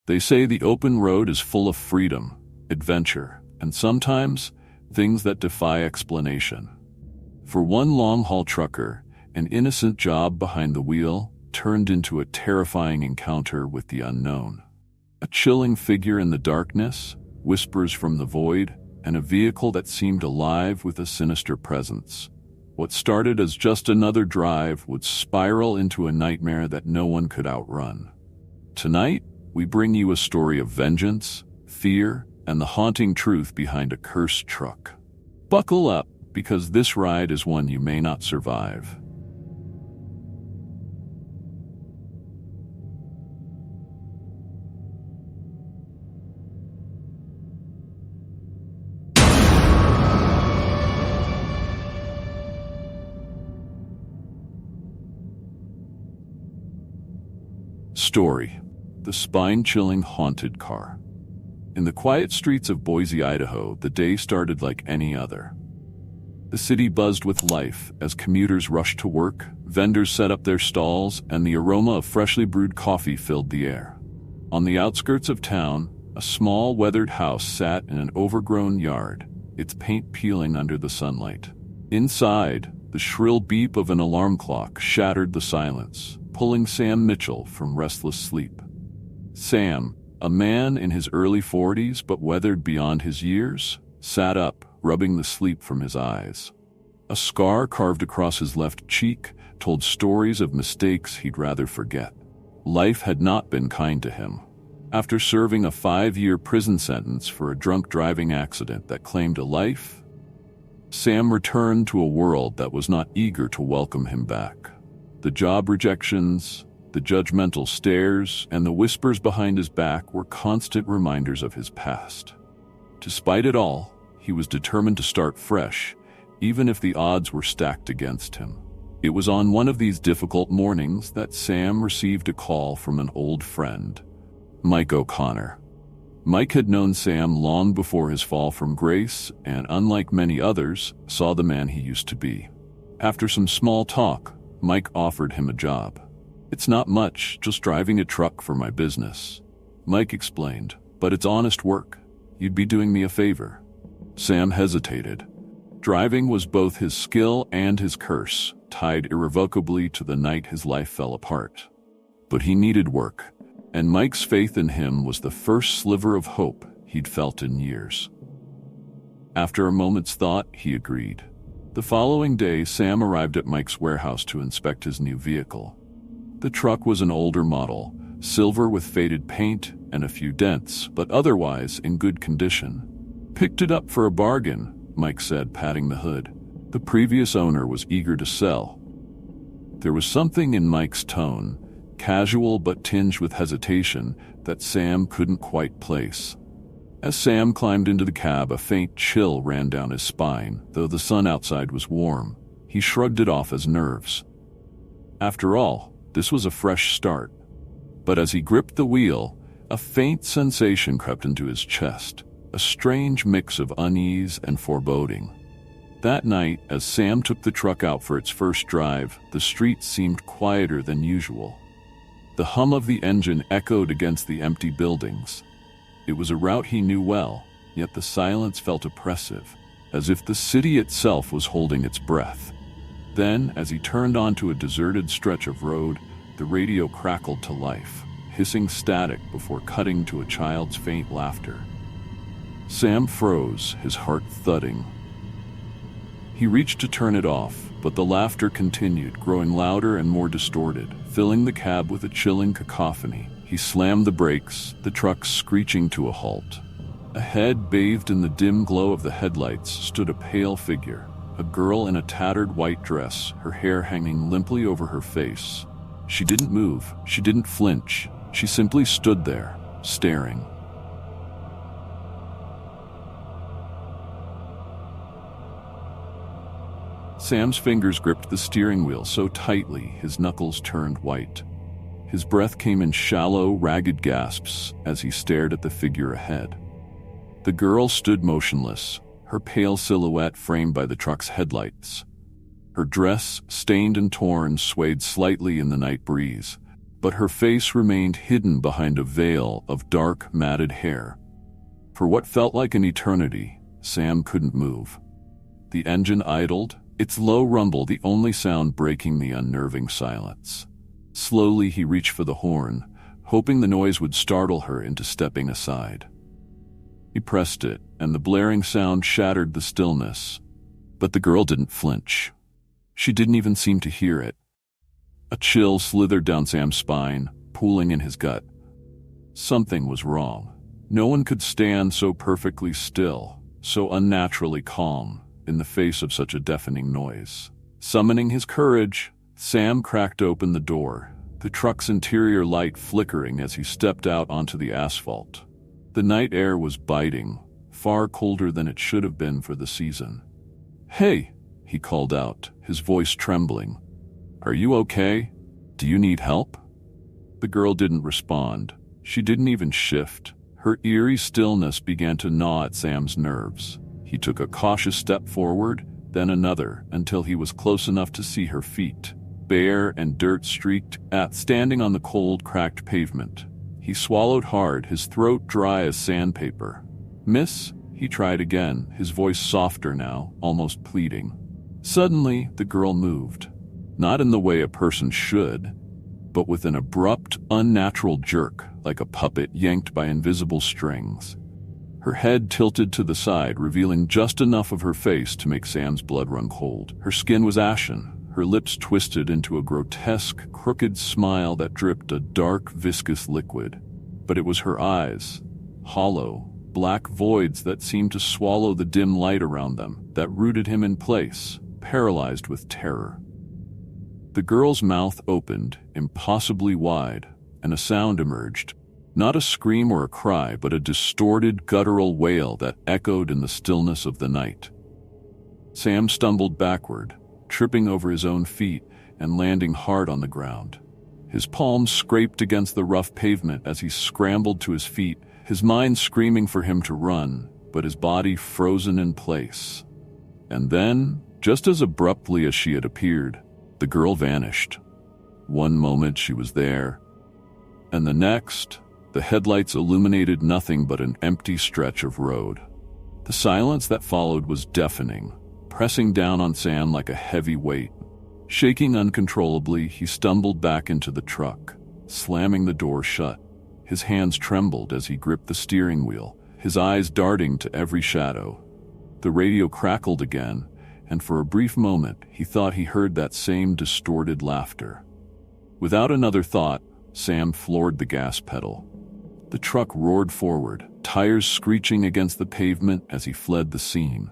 They say the open road is full of freedom, adventure, and sometimes things that defy explanation. For one long-haul trucker, an innocent job behind the wheel turned into a terrifying encounter with the unknown. A chilling figure in the darkness, whispers from the void, and a vehicle that seemed alive with a sinister presence. What started as just another drive would spiral into a nightmare that no one could outrun. Tonight, we bring you a story of vengeance, fear, and the haunting truth behind a cursed truck. Buckle up, because this ride is one you may not survive. Story: the spine-chilling haunted car. In the quiet streets of Boise, Idaho, the day started like any other. The city buzzed with life as commuters rushed to work, vendors set up their stalls, and the aroma of freshly brewed coffee filled the air. On the outskirts of town, a small, weathered house sat in an overgrown yard, its paint peeling under the sunlight. Inside, the shrill beep of an alarm clock shattered the silence, pulling Sam Mitchell from restless sleep. Sam, a man in his early 40s but weathered beyond his years, sat up, rubbing the sleep from his eyes. A scar carved across his left cheek told stories of mistakes he'd rather forget. Life had not been kind to him. After serving a 5-year prison sentence for a drunk driving accident that claimed a life, Sam returned to a world that was not eager to welcome him back. The job rejections, the judgmental stares, and the whispers behind his back were constant reminders of his past. Despite it all, he was determined to start fresh, even if the odds were stacked against him. It was on one of these difficult mornings that Sam received a call from an old friend, Mike O'Connor. Mike had known Sam long before his fall from grace and, unlike many others, saw the man he used to be. After some small talk, Mike offered him a job. "It's not much, just driving a truck for my business," Mike explained, "but it's honest work. You'd be doing me a favor." Sam hesitated. Driving was both his skill and his curse, tied irrevocably to the night his life fell apart. But he needed work, and Mike's faith in him was the first sliver of hope he'd felt in years. After a moment's thought, he agreed. The following day, Sam arrived at Mike's warehouse to inspect his new vehicle. The truck was an older model, silver with faded paint and a few dents, but otherwise in good condition. "Picked it up for a bargain," Mike said, patting the hood. The previous owner was eager to sell. There was something in Mike's tone, casual but tinged with hesitation, that Sam couldn't quite place. As Sam climbed into the cab, a faint chill ran down his spine, though the sun outside was warm. He shrugged it off as nerves. After all, this was a fresh start. But as he gripped the wheel, a faint sensation crept into his chest, a strange mix of unease and foreboding. That night, as Sam took the truck out for its first drive, the street seemed quieter than usual. The hum of the engine echoed against the empty buildings. It was a route he knew well, yet the silence felt oppressive, as if the city itself was holding its breath. Then, as he turned onto a deserted stretch of road, the radio crackled to life, hissing static before cutting to a child's faint laughter. Sam froze, his heart thudding. He reached to turn it off, but the laughter continued, growing louder and more distorted, filling the cab with a chilling cacophony. He slammed the brakes, the truck screeching to a halt. Ahead, bathed in the dim glow of the headlights, stood a pale figure, a girl in a tattered white dress, her hair hanging limply over her face. She didn't move, she didn't flinch, she simply stood there, staring. Sam's fingers gripped the steering wheel so tightly his knuckles turned white. His breath came in shallow, ragged gasps as he stared at the figure ahead. The girl stood motionless, her pale silhouette framed by the truck's headlights. Her dress, stained and torn, swayed slightly in the night breeze, but her face remained hidden behind a veil of dark, matted hair. For what felt like an eternity, Sam couldn't move. The engine idled, its low rumble the only sound breaking the unnerving silence. Slowly he reached for the horn, hoping the noise would startle her into stepping aside. He pressed it, and the blaring sound shattered the stillness. But the girl didn't flinch. She didn't even seem to hear it. A chill slithered down Sam's spine, pooling in his gut. Something was wrong. No one could stand so perfectly still, so unnaturally calm, in the face of such a deafening noise. Summoning his courage, Sam cracked open the door, the truck's interior light flickering as he stepped out onto the asphalt. The night air was biting, far colder than it should have been for the season. "Hey," he called out, his voice trembling. "Are you okay? Do you need help?" The girl didn't respond. She didn't even shift. Her eerie stillness began to gnaw at Sam's nerves. He took a cautious step forward, then another, until he was close enough to see her feet, bare and dirt-streaked, standing on the cold, cracked pavement. He swallowed hard, his throat dry as sandpaper. "Miss?" he tried again, his voice softer now, almost pleading. Suddenly, the girl moved. Not in the way a person should, but with an abrupt, unnatural jerk, like a puppet yanked by invisible strings. Her head tilted to the side, revealing just enough of her face to make Sam's blood run cold. Her skin was ashen, her lips twisted into a grotesque, crooked smile that dripped a dark, viscous liquid. But it was her eyes, hollow, black voids that seemed to swallow the dim light around them, that rooted him in place, paralyzed with terror. The girl's mouth opened, impossibly wide, and a sound emerged. Not a scream or a cry, but a distorted, guttural wail that echoed in the stillness of the night. Sam stumbled backward, tripping over his own feet and landing hard on the ground. His palms scraped against the rough pavement as he scrambled to his feet, his mind screaming for him to run, but his body frozen in place. And then, just as abruptly as she had appeared, the girl vanished. One moment she was there, and the next, the headlights illuminated nothing but an empty stretch of road. The silence that followed was deafening, pressing down on Sam like a heavy weight. Shaking uncontrollably, he stumbled back into the truck, slamming the door shut. His hands trembled as he gripped the steering wheel, his eyes darting to every shadow. The radio crackled again, and for a brief moment he thought he heard that same distorted laughter. Without another thought, Sam floored the gas pedal. The truck roared forward, tires screeching against the pavement as he fled the scene.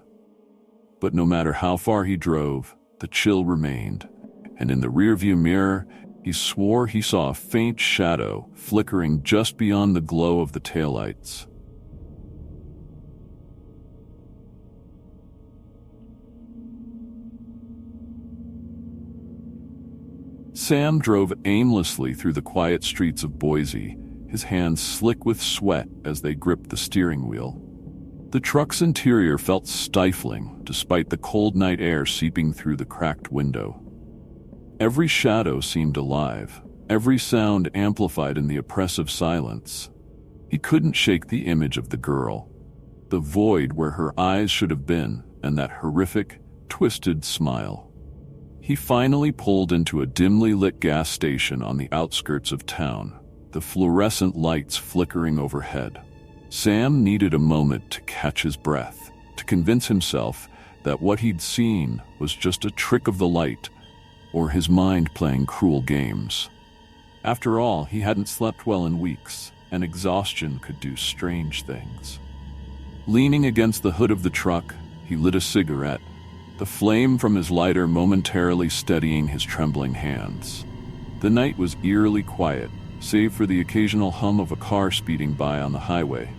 But no matter how far he drove, the chill remained, and in the rearview mirror, he swore he saw a faint shadow flickering just beyond the glow of the taillights. Sam drove aimlessly through the quiet streets of Boise, his hands slick with sweat as they gripped the steering wheel. The truck's interior felt stifling, despite the cold night air seeping through the cracked window. Every shadow seemed alive, every sound amplified in the oppressive silence. He couldn't shake the image of the girl, the void where her eyes should have been, and that horrific, twisted smile. He finally pulled into a dimly lit gas station on the outskirts of town, the fluorescent lights flickering overhead. Sam needed a moment to catch his breath, to convince himself that what he'd seen was just a trick of the light, or his mind playing cruel games. After all, he hadn't slept well in weeks, and exhaustion could do strange things. Leaning against the hood of the truck, he lit a cigarette, the flame from his lighter momentarily steadying his trembling hands. The night was eerily quiet, save for the occasional hum of a car speeding by on the highway.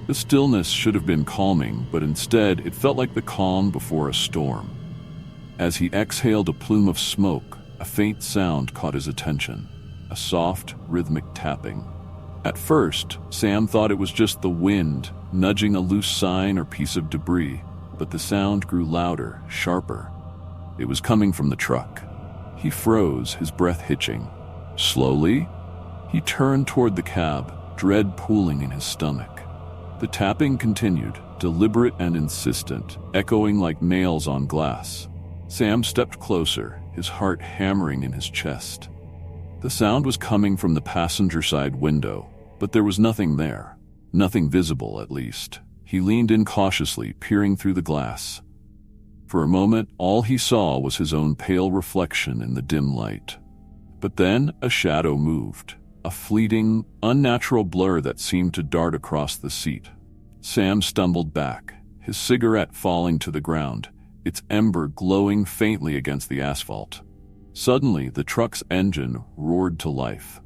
The stillness should have been calming, but instead it felt like the calm before a storm. As he exhaled a plume of smoke, a faint sound caught his attention, a soft, rhythmic tapping. At first, Sam thought it was just the wind, nudging a loose sign or piece of debris, but the sound grew louder, sharper. It was coming from the truck. He froze, his breath hitching. Slowly, He turned toward the cab, dread pooling in his stomach. The tapping continued, deliberate and insistent, echoing like nails on glass. Sam stepped closer, his heart hammering in his chest. The sound was coming from the passenger side window, but there was nothing there. Nothing visible, at least. He leaned in cautiously, peering through the glass. For a moment, all he saw was his own pale reflection in the dim light. But then a shadow moved, a fleeting, unnatural blur that seemed to dart across the seat. Sam stumbled back, his cigarette falling to the ground, its ember glowing faintly against the asphalt. Suddenly, the truck's engine roared to life.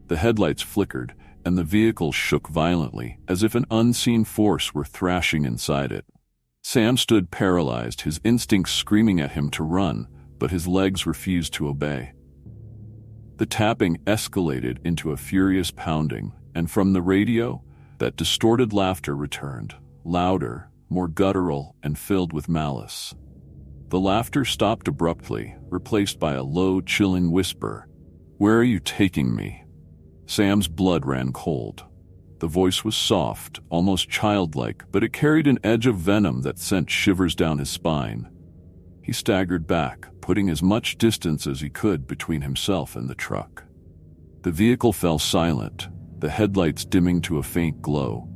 The headlights flickered, and the vehicle shook violently, as if an unseen force were thrashing inside it. Sam stood paralyzed, his instincts screaming at him to run, but his legs refused to obey. The tapping escalated into a furious pounding, and from the radio, that distorted laughter returned, louder, more guttural, and filled with malice. The laughter stopped abruptly, replaced by a low, chilling whisper. "Where are you taking me?" Sam's blood ran cold. The voice was soft, almost childlike, but it carried an edge of venom that sent shivers down his spine. He staggered back, putting as much distance as he could between himself and the truck. The vehicle fell silent, the headlights dimming to a faint glow.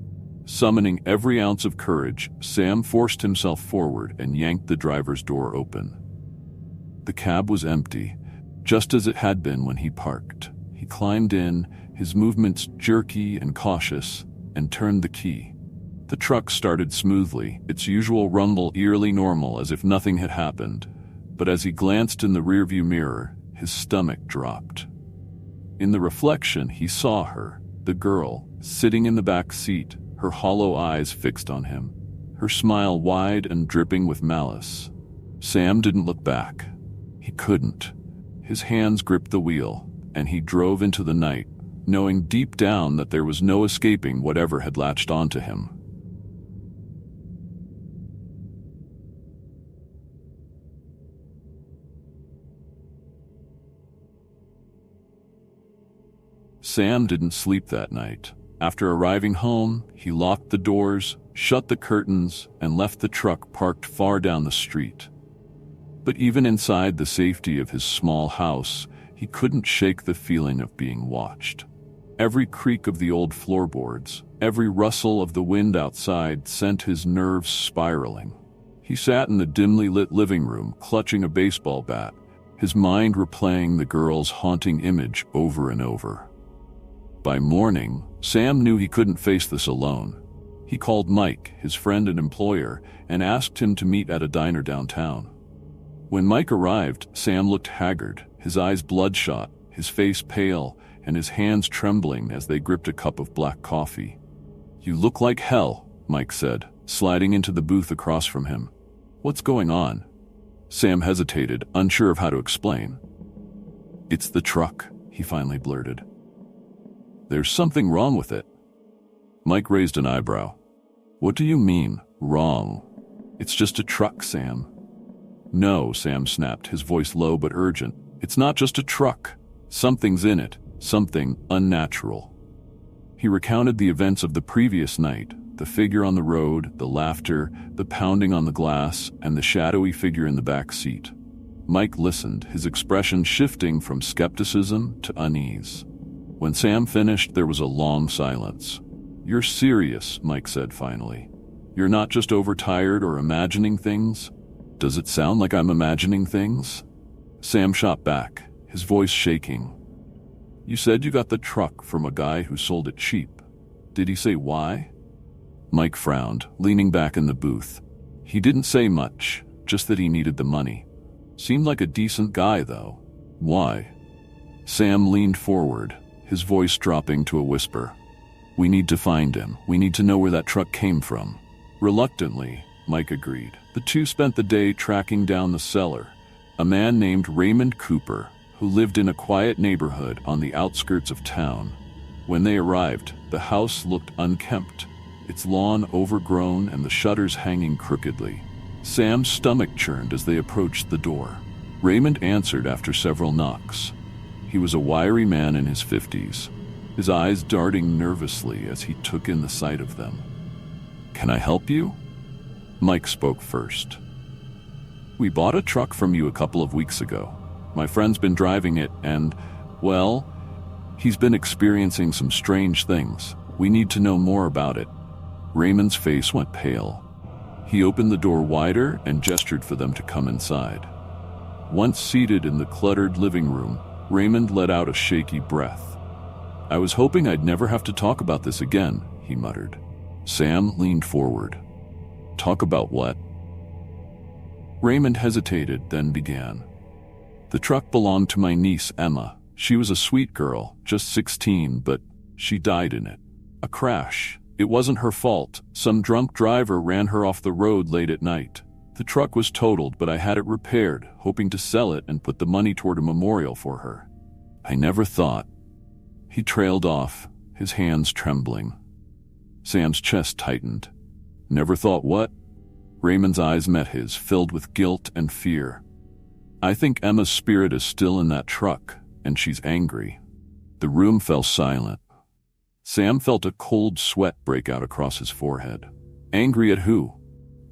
Summoning every ounce of courage, Sam forced himself forward and yanked the driver's door open. The cab was empty, just as it had been when he parked. He climbed in, his movements jerky and cautious, and turned the key. The truck started smoothly, its usual rumble eerily normal, as if nothing had happened. But as he glanced in the rearview mirror, his stomach dropped. In the reflection, he saw her, the girl, sitting in the back seat, her hollow eyes fixed on him, her smile wide and dripping with malice. Sam didn't look back. He couldn't. His hands gripped the wheel, and he drove into the night, knowing deep down that there was no escaping whatever had latched onto him. Sam didn't sleep that night. After arriving home, he locked the doors, shut the curtains, and left the truck parked far down the street. But even inside the safety of his small house, he couldn't shake the feeling of being watched. Every creak of the old floorboards, every rustle of the wind outside sent his nerves spiraling. He sat in the dimly lit living room, clutching a baseball bat, his mind replaying the girl's haunting image over and over. By morning, Sam knew he couldn't face this alone. He called Mike, his friend and employer, and asked him to meet at a diner downtown. When Mike arrived, Sam looked haggard, his eyes bloodshot, his face pale, and his hands trembling as they gripped a cup of black coffee. "You look like hell," Mike said, sliding into the booth across from him. "What's going on?" Sam hesitated, unsure of how to explain. "It's the truck," he finally blurted. "There's something wrong with it." Mike raised an eyebrow. "What do you mean, wrong? It's just a truck, Sam." "No," Sam snapped, his voice low but urgent. "It's not just a truck. Something's in it, something unnatural." He recounted the events of the previous night, the figure on the road, the laughter, the pounding on the glass, and the shadowy figure in the back seat. Mike listened, his expression shifting from skepticism to unease. When Sam finished, there was a long silence. "You're serious," Mike said finally. "You're not just overtired or imagining things?" "Does it sound like I'm imagining things?" Sam shot back, his voice shaking. "You said you got the truck from a guy who sold it cheap. Did he say why?" Mike frowned, leaning back in the booth. "He didn't say much, just that he needed the money. Seemed like a decent guy, though." "Why?" Sam leaned forward, his voice dropping to a whisper. "We need to find him. We need to know where that truck came from." Reluctantly, Mike agreed. The two spent the day tracking down the seller, a man named Raymond Cooper, who lived in a quiet neighborhood on the outskirts of town. When they arrived, the house looked unkempt, its lawn overgrown and the shutters hanging crookedly. Sam's stomach churned as they approached the door. Raymond answered after several knocks. He was a wiry man in his 50s. his eyes darting nervously as he took in the sight of them. "Can I help you?" Mike spoke first. "We bought a truck from you a couple of weeks ago. My friend's been driving it and, well, he's been experiencing some strange things. We need to know more about it." Raymond's face went pale. He opened the door wider and gestured for them to come inside. Once seated in the cluttered living room, Raymond let out a shaky breath. "I was hoping I'd never have to talk about this again," he muttered. Sam leaned forward. "Talk about what?" Raymond hesitated, then began. "The truck belonged to my niece, Emma. She was a sweet girl, just 16, but she died in it. A crash. It wasn't her fault. Some drunk driver ran her off the road late at night. The truck was totaled, but I had it repaired, hoping to sell it and put the money toward a memorial for her. I never thought." He trailed off, his hands trembling. Sam's chest tightened. "Never thought what?" Raymond's eyes met his, filled with guilt and fear. "I think Emma's spirit is still in that truck, and she's angry." The room fell silent. Sam felt a cold sweat break out across his forehead. "Angry at who?"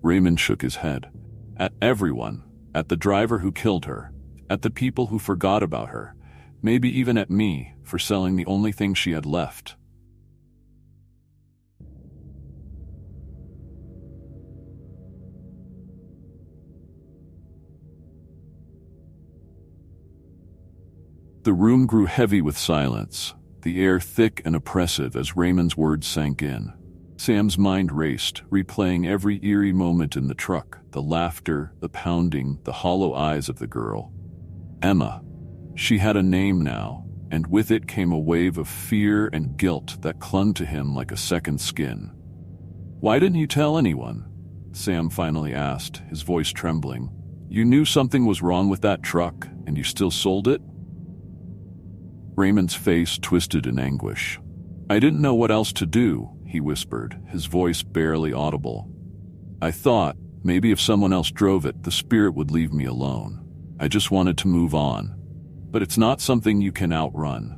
Raymond shook his head. "At everyone. At the driver who killed her. At the people who forgot about her. Maybe even at me, for selling the only thing she had left." The room grew heavy with silence, the air thick and oppressive as Raymond's words sank in. Sam's mind raced, replaying every eerie moment in the truck, the laughter, the pounding, the hollow eyes of the girl. Emma. She had a name now, and with it came a wave of fear and guilt that clung to him like a second skin. "Why didn't you tell anyone?" Sam finally asked, his voice trembling. "You knew something was wrong with that truck, and you still sold it?" Raymond's face twisted in anguish. "I didn't know what else to do," he whispered, his voice barely audible. "I thought, maybe if someone else drove it, the spirit would leave me alone. I just wanted to move on. But it's not something you can outrun."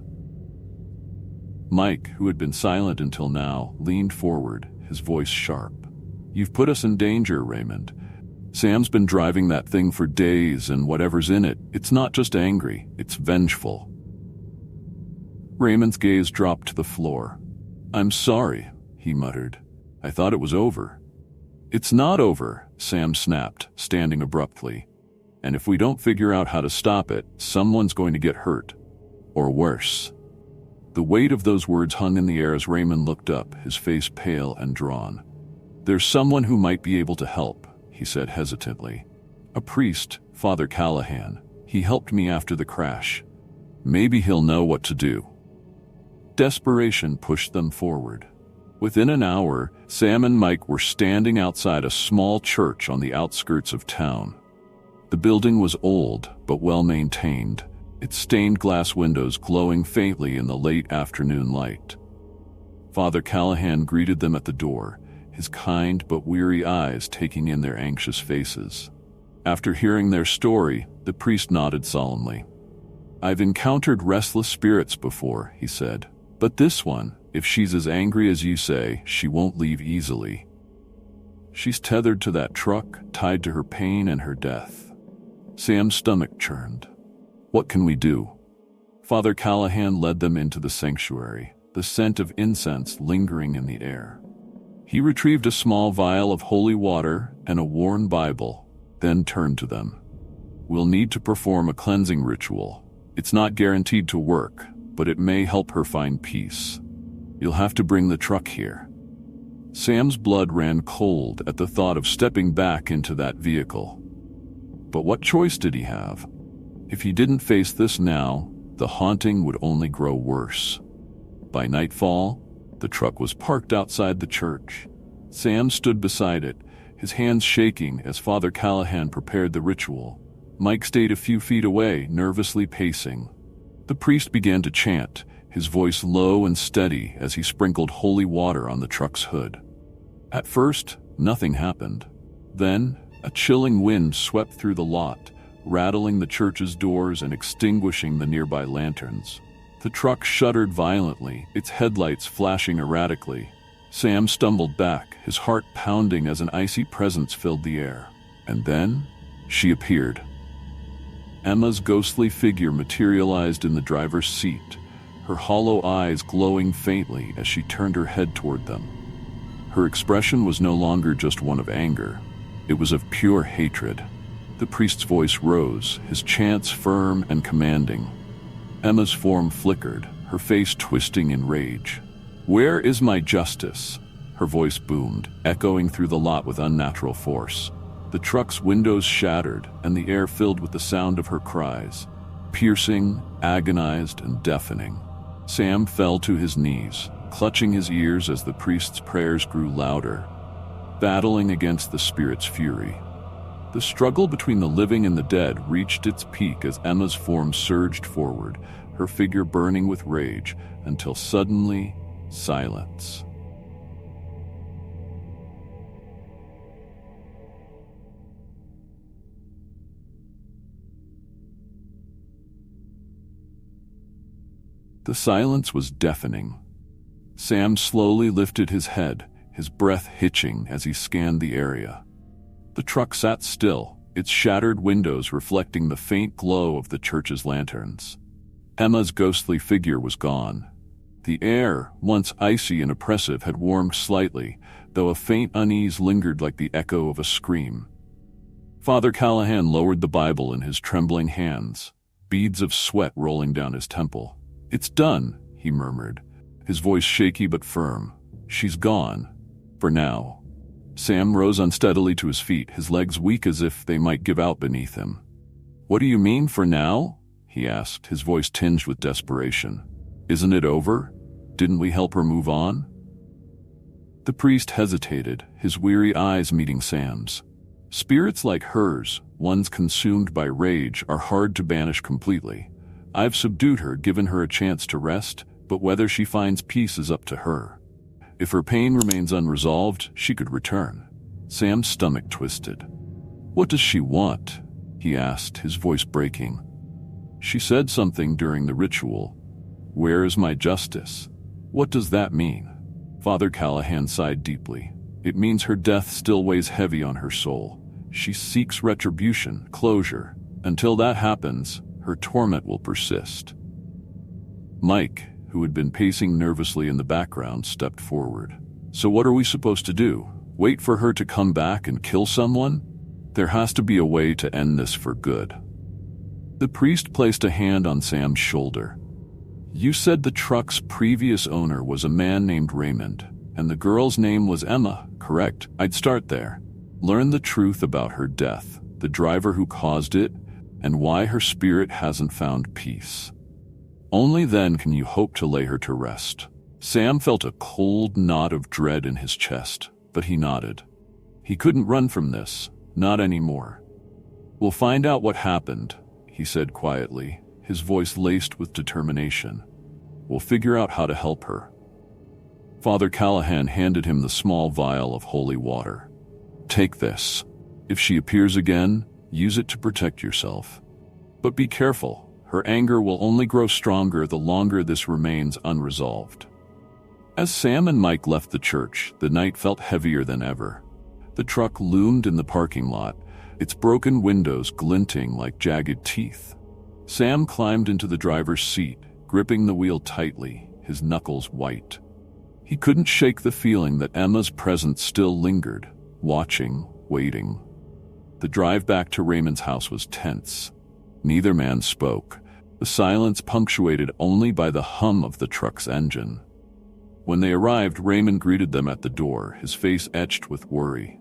Mike, who had been silent until now, leaned forward, his voice sharp. "You've put us in danger, Raymond. Sam's been driving that thing for days, and whatever's in it, it's not just angry, it's vengeful." Raymond's gaze dropped to the floor. "I'm sorry," he muttered. "I thought it was over." "It's not over," Sam snapped, standing abruptly. "And if we don't figure out how to stop it, someone's going to get hurt. Or worse." The weight of those words hung in the air as Raymond looked up, his face pale and drawn. "There's someone who might be able to help," he said hesitantly. "A priest, Father Callahan. He helped me after the crash. Maybe he'll know what to do." Desperation pushed them forward. Within an hour, Sam and Mike were standing outside a small church on the outskirts of town. The building was old, but well-maintained, its stained glass windows glowing faintly in the late afternoon light. Father Callahan greeted them at the door, his kind but weary eyes taking in their anxious faces. After hearing their story, the priest nodded solemnly. "I've encountered restless spirits before," he said. "But this one, if she's as angry as you say, she won't leave easily. She's tethered to that truck, tied to her pain and her death." Sam's stomach churned. "What can we do?" Father Callahan led them into the sanctuary, the scent of incense lingering in the air. He retrieved a small vial of holy water and a worn Bible, then turned to them. "We'll need to perform a cleansing ritual. It's not guaranteed to work, but it may help her find peace. You'll have to bring the truck here." Sam's blood ran cold at the thought of stepping back into that vehicle. But what choice did he have? If he didn't face this now, the haunting would only grow worse. By nightfall, the truck was parked outside the church. Sam stood beside it, his hands shaking as Father Callahan prepared the ritual. Mike stayed a few feet away, nervously pacing. The priest began to chant, his voice low and steady as he sprinkled holy water on the truck's hood. At first, nothing happened. Then, a chilling wind swept through the lot, rattling the church's doors and extinguishing the nearby lanterns. The truck shuddered violently, its headlights flashing erratically. Sam stumbled back, his heart pounding as an icy presence filled the air. And then, she appeared. Emma's ghostly figure materialized in the driver's seat, her hollow eyes glowing faintly as she turned her head toward them. Her expression was no longer just one of anger. It was of pure hatred. The priest's voice rose, his chants firm and commanding. Emma's form flickered, her face twisting in rage. "Where is my justice?" Her voice boomed, echoing through the lot with unnatural force. The truck's windows shattered, and the air filled with the sound of her cries, piercing, agonized, and deafening. Sam fell to his knees, clutching his ears as the priest's prayers grew louder, battling against the spirit's fury. The struggle between the living and the dead reached its peak as Emma's form surged forward, her figure burning with rage, until suddenly, silence. The silence was deafening. Sam slowly lifted his head, his breath hitching as he scanned the area. The truck sat still, its shattered windows reflecting the faint glow of the church's lanterns. Emma's ghostly figure was gone. The air, once icy and oppressive, had warmed slightly, though a faint unease lingered like the echo of a scream. Father Callahan lowered the Bible in his trembling hands, beads of sweat rolling down his temple. "It's done," he murmured, his voice shaky but firm. "She's gone. For now." Sam rose unsteadily to his feet, his legs weak as if they might give out beneath him. "What do you mean, for now?" he asked, his voice tinged with desperation. "Isn't it over? Didn't we help her move on?" The priest hesitated, his weary eyes meeting Sam's. Spirits like hers, ones consumed by rage, are hard to banish completely. I've subdued her, given her a chance to rest, but whether she finds peace is up to her. If her pain remains unresolved, she could return. Sam's stomach twisted. "What does she want?" he asked, his voice breaking. "She said something during the ritual. Where is my justice?" "What does that mean?" Father Callahan sighed deeply. "It means her death still weighs heavy on her soul. She seeks retribution, closure. Until that happens, her torment will persist." Mike, who had been pacing nervously in the background, stepped forward. "So what are we supposed to do? Wait for her to come back and kill someone? There has to be a way to end this for good." The priest placed a hand on Sam's shoulder. "You said the truck's previous owner was a man named Raymond, and the girl's name was Emma, correct? I'd start there. Learn the truth about her death, the driver who caused it, and why her spirit hasn't found peace. Only then can you hope to lay her to rest." Sam felt a cold knot of dread in his chest, but he nodded. He couldn't run from this, not anymore. "We'll find out what happened," he said quietly, his voice laced with determination. "We'll figure out how to help her." Father Callahan handed him the small vial of holy water. "Take this. If she appears again, use it to protect yourself. But be careful. Her anger will only grow stronger the longer this remains unresolved." As Sam and Mike left the church, the night felt heavier than ever. The truck loomed in the parking lot, its broken windows glinting like jagged teeth. Sam climbed into the driver's seat, gripping the wheel tightly, his knuckles white. He couldn't shake the feeling that Emma's presence still lingered, watching, waiting. The drive back to Raymond's house was tense. Neither man spoke, the silence punctuated only by the hum of the truck's engine. When they arrived, Raymond greeted them at the door, his face etched with worry.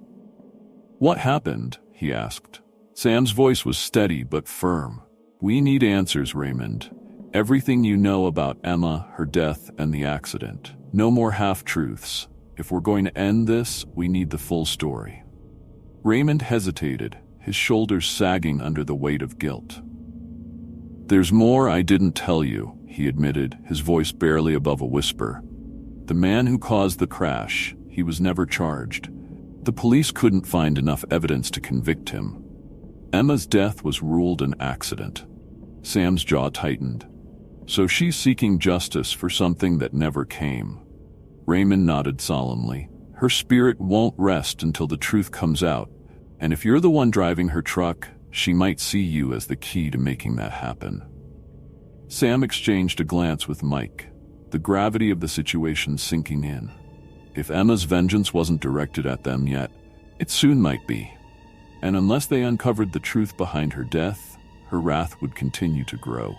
"What happened?" he asked. Sam's voice was steady but firm. "We need answers, Raymond. Everything you know about Emma, her death, and the accident. No more half-truths. If we're going to end this, we need the full story." Raymond hesitated, his shoulders sagging under the weight of guilt. "There's more I didn't tell you," he admitted, his voice barely above a whisper. "The man who caused the crash, he was never charged. The police couldn't find enough evidence to convict him. Emma's death was ruled an accident." Sam's jaw tightened. So she's seeking justice for something that never came. Raymond nodded solemnly. Her spirit won't rest until the truth comes out, and if you're the one driving her truck, she might see you as the key to making that happen. Sam exchanged a glance with Mike, the gravity of the situation sinking in. If Emma's vengeance wasn't directed at them yet, it soon might be. And unless they uncovered the truth behind her death, her wrath would continue to grow.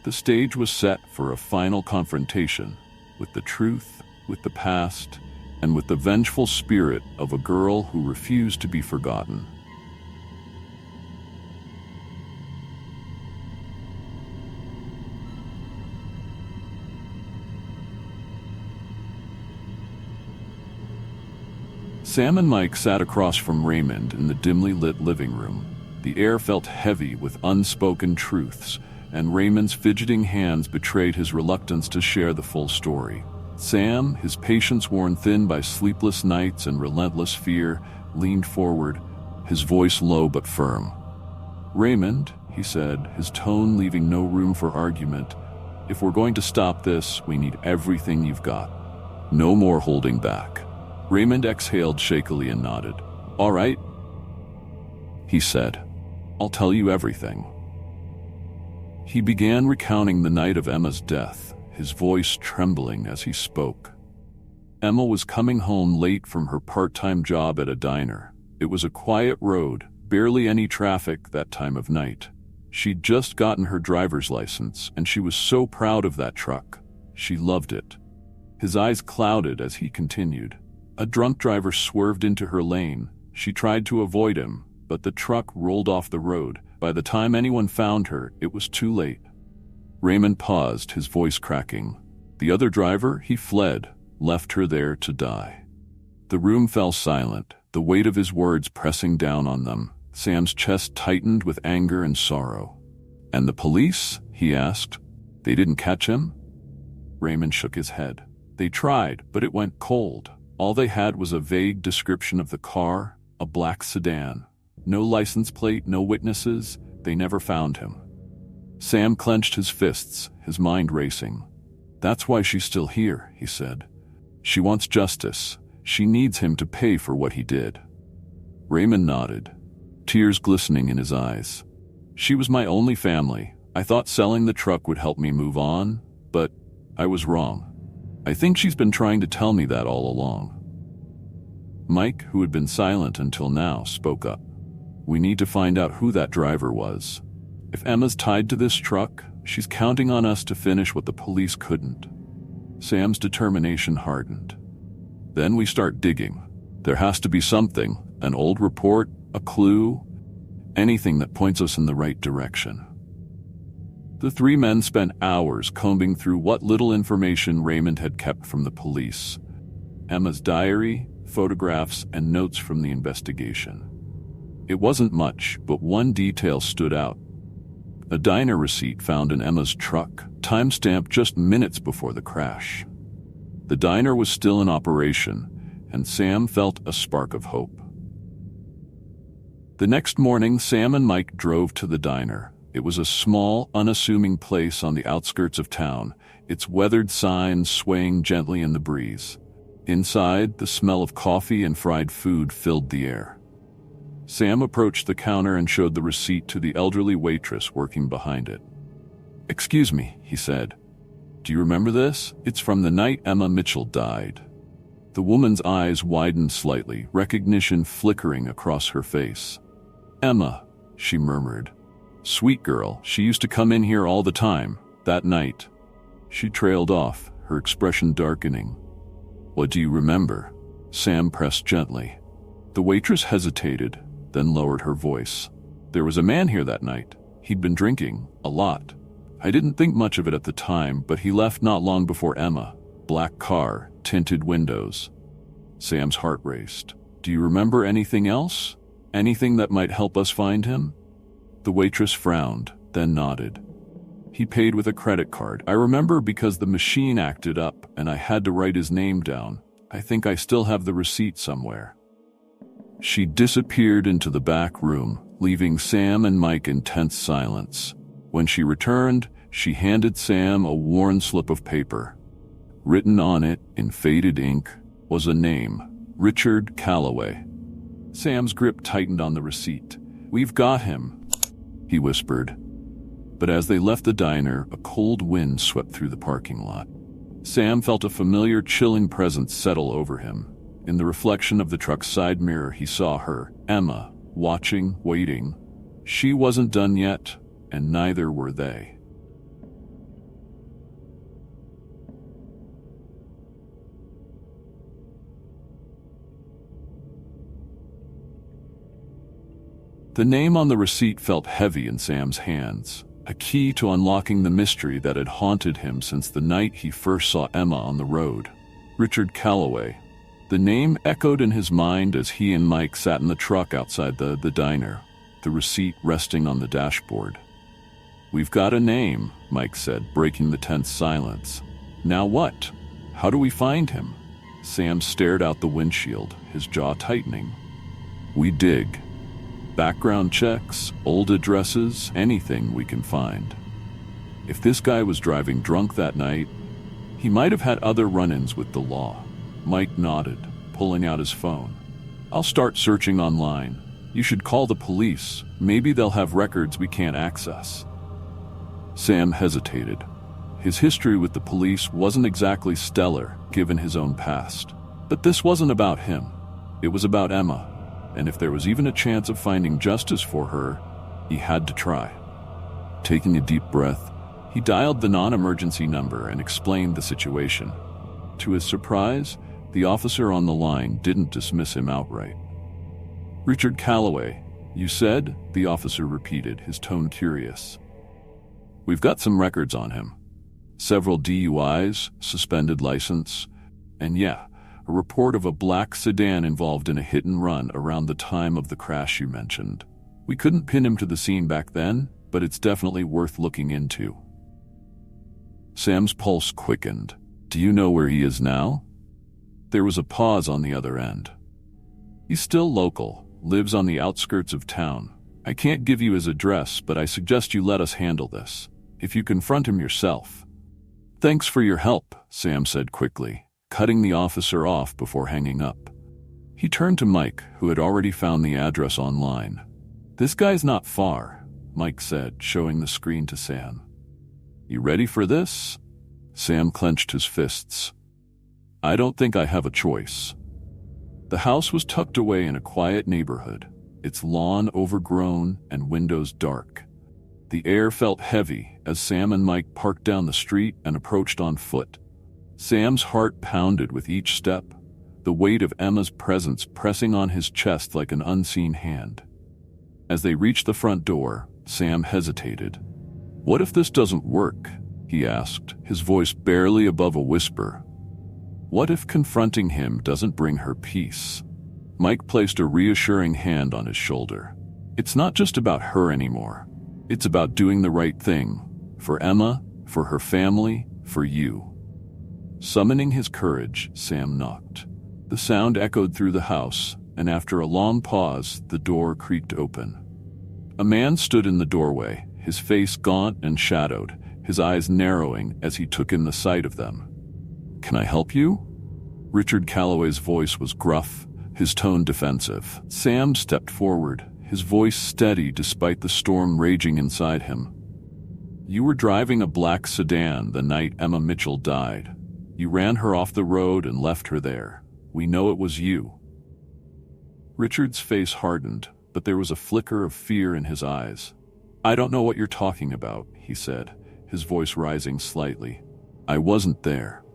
The stage was set for a final confrontation with the truth, with the past, and with the vengeful spirit of a girl who refused to be forgotten. Sam and Mike sat across from Raymond in the dimly lit living room. The air felt heavy with unspoken truths, and Raymond's fidgeting hands betrayed his reluctance to share the full story. Sam, his patience worn thin by sleepless nights and relentless fear, leaned forward, his voice low but firm. "Raymond," he said, his tone leaving no room for argument, "if we're going to stop this, we need everything you've got. No more holding back." Raymond exhaled shakily and nodded. "All right," he said. "I'll tell you everything." He began recounting the night of Emma's death, his voice trembling as he spoke. Emma was coming home late from her part-time job at a diner. It was a quiet road, barely any traffic that time of night. She'd just gotten her driver's license, and she was so proud of that truck. She loved it. His eyes clouded as he continued. A drunk driver swerved into her lane. She tried to avoid him, but the truck rolled off the road. By the time anyone found her, it was too late. Raymond paused, his voice cracking. The other driver, he fled, left her there to die. The room fell silent, the weight of his words pressing down on them. Sam's chest tightened with anger and sorrow. "And the police?" he asked. "They didn't catch him?" Raymond shook his head. "They tried, but it went cold. All they had was a vague description of the car, a black sedan. No license plate, no witnesses. They never found him." Sam clenched his fists, his mind racing. "That's why she's still here," he said. "She wants justice. She needs him to pay for what he did." Raymond nodded, tears glistening in his eyes. "She was my only family. I thought selling the truck would help me move on, but I was wrong. I think she's been trying to tell me that all along." Mike, who had been silent until now, spoke up. "We need to find out who that driver was. If Emma's tied to this truck, she's counting on us to finish what the police couldn't." Sam's determination hardened. "Then we start digging. There has to be something, an old report, a clue, anything that points us in the right direction." The three men spent hours combing through what little information Raymond had kept from the police. Emma's diary, photographs, and notes from the investigation. It wasn't much, but one detail stood out. A diner receipt found in Emma's truck, timestamped just minutes before the crash. The diner was still in operation, and Sam felt a spark of hope. The next morning, Sam and Mike drove to the diner. It was a small, unassuming place on the outskirts of town, its weathered signs swaying gently in the breeze. Inside, the smell of coffee and fried food filled the air. Sam approached the counter and showed the receipt to the elderly waitress working behind it. "Excuse me," he said. "Do you remember this? It's from the night Emma Mitchell died." The woman's eyes widened slightly, recognition flickering across her face. "Emma," she murmured. "Sweet girl, she used to come in here all the time, that night." She trailed off, her expression darkening. "What do you remember?" Sam pressed gently. The waitress hesitated, then lowered her voice. "There was a man here that night. He'd been drinking, a lot. I didn't think much of it at the time, but he left not long before Emma. Black car, tinted windows." Sam's heart raced. "Do you remember anything else? Anything that might help us find him?" The waitress frowned, then nodded. "He paid with a credit card. I remember because the machine acted up and I had to write his name down. I think I still have the receipt somewhere." She disappeared into the back room, leaving Sam and Mike in tense silence. When she returned, She handed Sam a worn slip of paper. Written on it, in faded ink, was a name, Richard Calloway. Sam's grip tightened on the receipt. "We've got him," he whispered. But as they left the diner, a cold wind swept through the parking lot. Sam felt a familiar, chilling presence settle over him. In the reflection of the truck's side mirror, he saw her, Emma, watching, waiting. She wasn't done yet, and neither were they. The name on the receipt felt heavy in Sam's hands, a key to unlocking the mystery that had haunted him since the night he first saw Emma on the road. Richard Calloway. The name echoed in his mind as he and Mike sat in the truck outside the diner, the receipt resting on the dashboard. "We've got a name," Mike said, breaking the tense silence. "Now what? How do we find him?" Sam stared out the windshield, his jaw tightening. "We dig. Background checks, old addresses, anything we can find. If this guy was driving drunk that night, he might have had other run-ins with the law." Mike nodded, pulling out his phone. "I'll start searching online. You should call the police. Maybe they'll have records we can't access." Sam hesitated. His history with the police wasn't exactly stellar, given his own past. But this wasn't about him. It was about Emma. And if there was even a chance of finding justice for her, he had to try. Taking a deep breath, he dialed the non-emergency number and explained the situation. To his surprise, the officer on the line didn't dismiss him outright. "Richard Calloway, you said?" the officer repeated, his tone curious. "We've got some records on him. Several DUIs, suspended license, and yeah, a report of a black sedan involved in a hit-and-run around the time of the crash you mentioned. We couldn't pin him to the scene back then, but it's definitely worth looking into." Sam's pulse quickened. "Do you know where he is now?" There was a pause on the other end. "He's still local, lives on the outskirts of town. I can't give you his address, but I suggest you let us handle this, if you confront him yourself." "Thanks for your help," Sam said quickly, cutting the officer off before hanging up. He turned to Mike, who had already found the address online. "This guy's not far," Mike said, showing the screen to Sam. "You ready for this?" Sam clenched his fists. "I don't think I have a choice." The house was tucked away in a quiet neighborhood, its lawn overgrown and windows dark. The air felt heavy as Sam and Mike parked down the street and approached on foot. Sam's heart pounded with each step, the weight of Emma's presence pressing on his chest like an unseen hand. As they reached the front door, Sam hesitated. "What if this doesn't work?" he asked, his voice barely above a whisper. "What if confronting him doesn't bring her peace?" Mike placed a reassuring hand on his shoulder. "It's not just about her anymore. It's about doing the right thing. For Emma, for her family, for you." Summoning his courage, Sam knocked. The sound echoed through the house, and after a long pause, the door creaked open. A man stood in the doorway, his face gaunt and shadowed, his eyes narrowing as he took in the sight of them. "Can I help you?" Richard Calloway's voice was gruff, his tone defensive. Sam stepped forward, his voice steady despite the storm raging inside him. "You were driving a black sedan the night Emma Mitchell died. You ran her off the road and left her there. We know it was you." Richard's face hardened, but there was a flicker of fear in his eyes. "I don't know what you're talking about," he said, his voice rising slightly. "I wasn't there."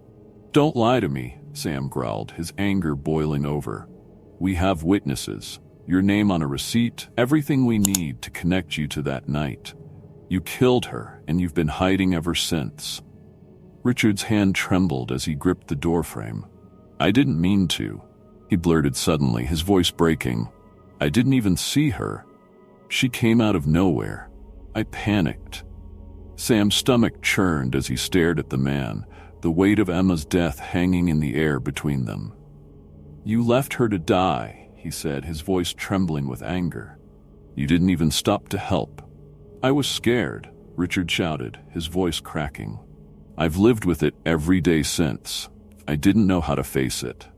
"Don't lie to me," Sam growled, his anger boiling over. "We have witnesses, your name on a receipt, everything we need to connect you to that night. You killed her, and you've been hiding ever since." Richard's hand trembled as he gripped the doorframe. "I didn't mean to," he blurted suddenly, his voice breaking. "I didn't even see her. She came out of nowhere. I panicked." Sam's stomach churned as he stared at the man, the weight of Emma's death hanging in the air between them. "You left her to die," he said, his voice trembling with anger. "You didn't even stop to help." "I was scared," Richard shouted, his voice cracking. "I've lived with it every day since. I didn't know how to face it."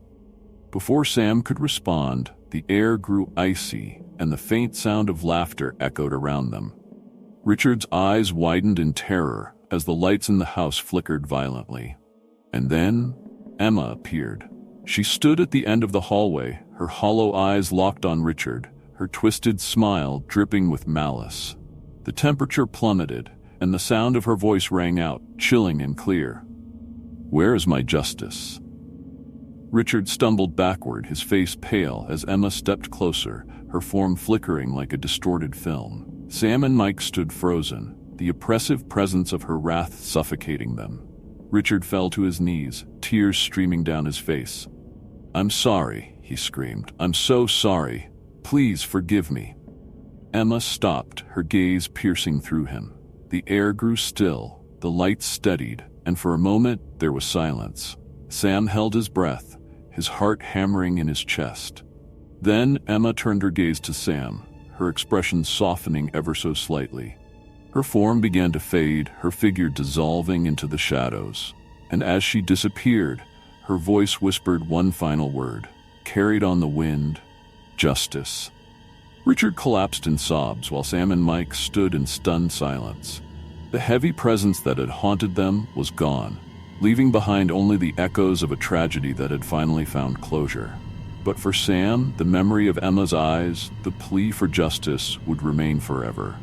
Before Sam could respond, the air grew icy and the faint sound of laughter echoed around them. Richard's eyes widened in terror as the lights in the house flickered violently. And then Emma appeared. She stood at the end of the hallway, her hollow eyes locked on Richard, her twisted smile dripping with malice. The temperature plummeted, and the sound of her voice rang out, chilling and clear. "Where is my justice?" Richard stumbled backward, his face pale, as Emma stepped closer, her form flickering like a distorted film. Sam and Mike stood frozen, the oppressive presence of her wrath suffocating them. Richard fell to his knees, tears streaming down his face. "I'm sorry," he screamed. "I'm so sorry. Please forgive me." Emma stopped, her gaze piercing through him. The air grew still, the lights steadied, and for a moment there was silence. Sam held his breath, his heart hammering in his chest. Then Emma turned her gaze to Sam, her expression softening ever so slightly. Her form began to fade, her figure dissolving into the shadows. And as she disappeared, her voice whispered one final word, carried on the wind: justice. Richard collapsed in sobs while Sam and Mike stood in stunned silence. The heavy presence that had haunted them was gone, leaving behind only the echoes of a tragedy that had finally found closure. But for Sam, the memory of Emma's eyes, the plea for justice, would remain forever.